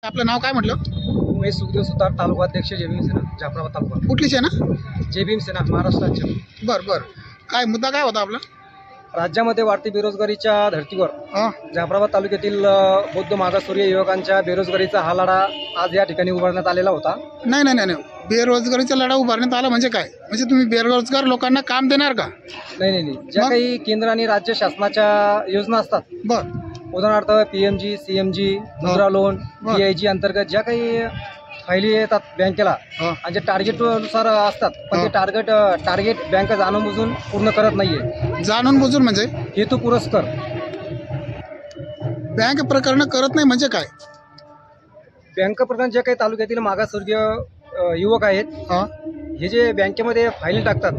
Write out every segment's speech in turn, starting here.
आपलं नाव काय म्हटलं? उमेश सुखदेव सुतार, तालुका अध्यक्ष जय भीम सेना, जाफराबाद तालुका. कुठलीच आहे ना? जय भीम सेना, महाराष्ट्र राज्य. बर काय मुद्दा काय होता आपला? राज्यामध्ये वाढती बेरोजगारीच्या धर्तीवर जाफराबाद तालुक्यातील बौद्ध मागासवर्गीय युवकांच्या बेरोजगारीचा हा लढा आज या ठिकाणी उभारण्यात आलेला होता. नाही, बेरोजगारीचा लढा उभारण्यात आला म्हणजे काय? म्हणजे तुम्ही बेरोजगार लोकांना काम देणार का? नाही. ज्या काही केंद्र आणि राज्य शासनाच्या योजना असतात, उदाहरणार्थ पीएमजी, सीएमजी, मुद्रा लोन, DIG अंतर्गत ज्या काही फायली येतात बँकेला आणि जे टार्गेट नुसार असतात, पण ते टार्गेट बँक जाणून बुजून पूर्ण करत नाहीये. जाणून बुजून म्हणजे हेतू पुरस्कार बँक प्रकरण करत नाही म्हणजे काय? बँक प्रकरण जे काही तालुक्यातील मागासवर्गीय युवक आहेत, हे जे बँकेमध्ये फाईल टाकतात,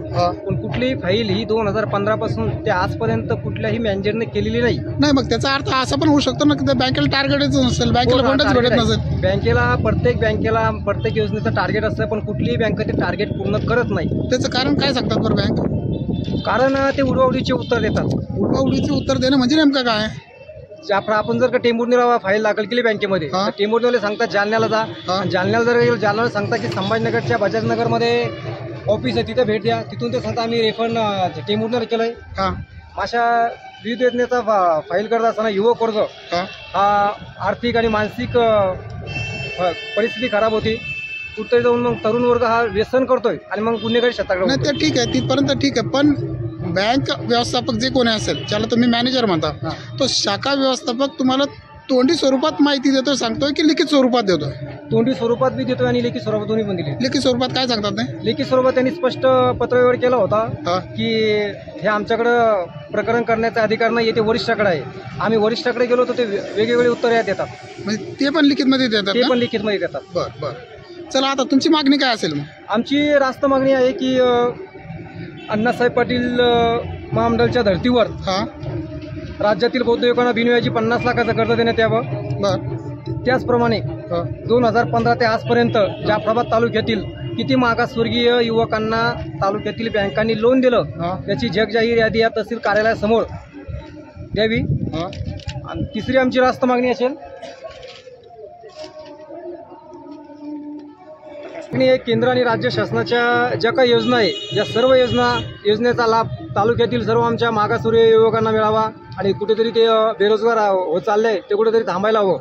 पण कुठलीही फाईल ही 2015 पासून ते आजपर्यंत कुठल्याही मॅनेजरने केलेली नाही. मग त्याचा अर्थ असा पण होऊ शकतो ना की बँकेला टार्गेटच नसेल, बँकेला फंडच भेटत नसेल. प्रत्येक बँकेला प्रत्येक योजनेचं टार्गेट असतं, पण कुठलीही बँक ते टार्गेट पूर्ण करत नाही. त्याचं कारण काय सांगतात बरं बँक? कारण ते उडवाउडीचे उत्तर देतात. उडवाउडीचे उत्तर देणं म्हणजे नेमकं काय? आपण जर का टेंभुर्णीला फाईल दाखल केली बँकेमध्ये, तर टेंभुर्णीला सांगतात जालन्याला जा, आणि जालन्याला जर गेलो जालन्याला सांगतात की संभाजीनगरच्या बजाजनगरमध्ये ऑफिस आहे, तिथे भेट द्या. तिथून ते सांगता आम्ही रेफंड टेंभुर्णीला केलंय. अशा विविध योजनेचा फाईल करत असताना युवक वर्ग हा आर्थिक आणि मानसिक परिस्थिती खराब होती. कुठे जाऊन मग तरुण वर्ग हा व्यसन करतोय आणि मग गुन्हेगारी क्षेत्राकडे. नाही ते ठीक आहे, तिथपर्यंत ठीक आहे, पण बँक व्यवस्थापक जे कोणी असेल, ज्याला तुम्ही मॅनेजर म्हणता, तो शाखा व्यवस्थापक तुम्हाला तोंडी स्वरूपात माहिती देतोय, सांगतोय की लिखित स्वरूपात देतोय? तोंडी स्वरूपात बी देतोय आणि लेखी स्वरूपात दोन्ही पण दिली. लिखित स्वरूपात काय सांगतात? नाही, लेखी स्वरूपात त्यांनी स्पष्ट पत्रव्यवहार केला होता की हे आमच्याकडं प्रकरण करण्याचा अधिकार नाही, ते वरिष्ठाकडे आहे. आम्ही वरिष्ठाकडे गेलो तर ते वेगवेगळे उत्तर देतात. म्हणजे ते पण लिखितमध्ये देतात? ते पण लिखितमध्ये देतात. बरं. चला, आता तुमची मागणी काय असेल? मग आमची रास्त मागणी आहे की अण्णासाहेब पाटील महामंडळाच्या धर्तीवर राज्यातील बौद्ध युवकांना बिनव्याजी 50 लाखाचं कर्ज देण्यात यावं. त्याचप्रमाणे 2015 ते आजपर्यंत जाफराबाद तालुक्यातील किती मागासवर्गीय युवकांना तालुक्यातील बँकांनी लोन दिलं, त्याची जगजाहीर यादी या तहसील कार्यालयासमोर द्यावी. आणि तिसरी आमची रास्त मागणी असेल केंद्र आणि राज्य शासनाच्या ज्या काही योजना आहे, या सर्व योजनेचा लाभ तालुक्यातील सर्व आमच्या मागासवर्गीय युवकांना मिळावा आणि कुठेतरी ते बेरोजगार होत चालले ते कुठेतरी थांबायला हवं.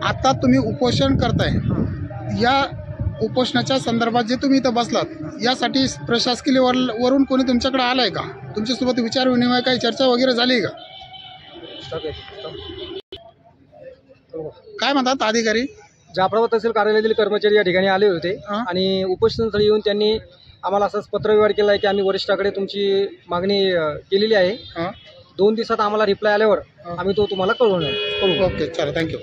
आता तुम्ही उपोषण करताय, या उपोषणाच्या संदर्भात जे तुम्ही इथं बसलात, यासाठी प्रशासकीय वरून कोणी तुमच्याकडे आलाय का? तुमच्यासोबत विचार विनिमय, काही चर्चा वगैरे झाली का? काय म्हणतात अधिकारी? जाफराबाद तहसील कार्यालयातील कर्मचारी या ठिकाणी आले होते आणि उपोषणस्थळी येऊन त्यांनी आम्हाला असंच पत्रव्यवहार केला आहे की आम्ही वरिष्ठाकडे तुमची मागणी केलेली आहे. 2 दिवसात आम्हाला रिप्लाय आल्यावर आम्ही तो तुम्हाला कळवू. ओके, चला, थँक्यू.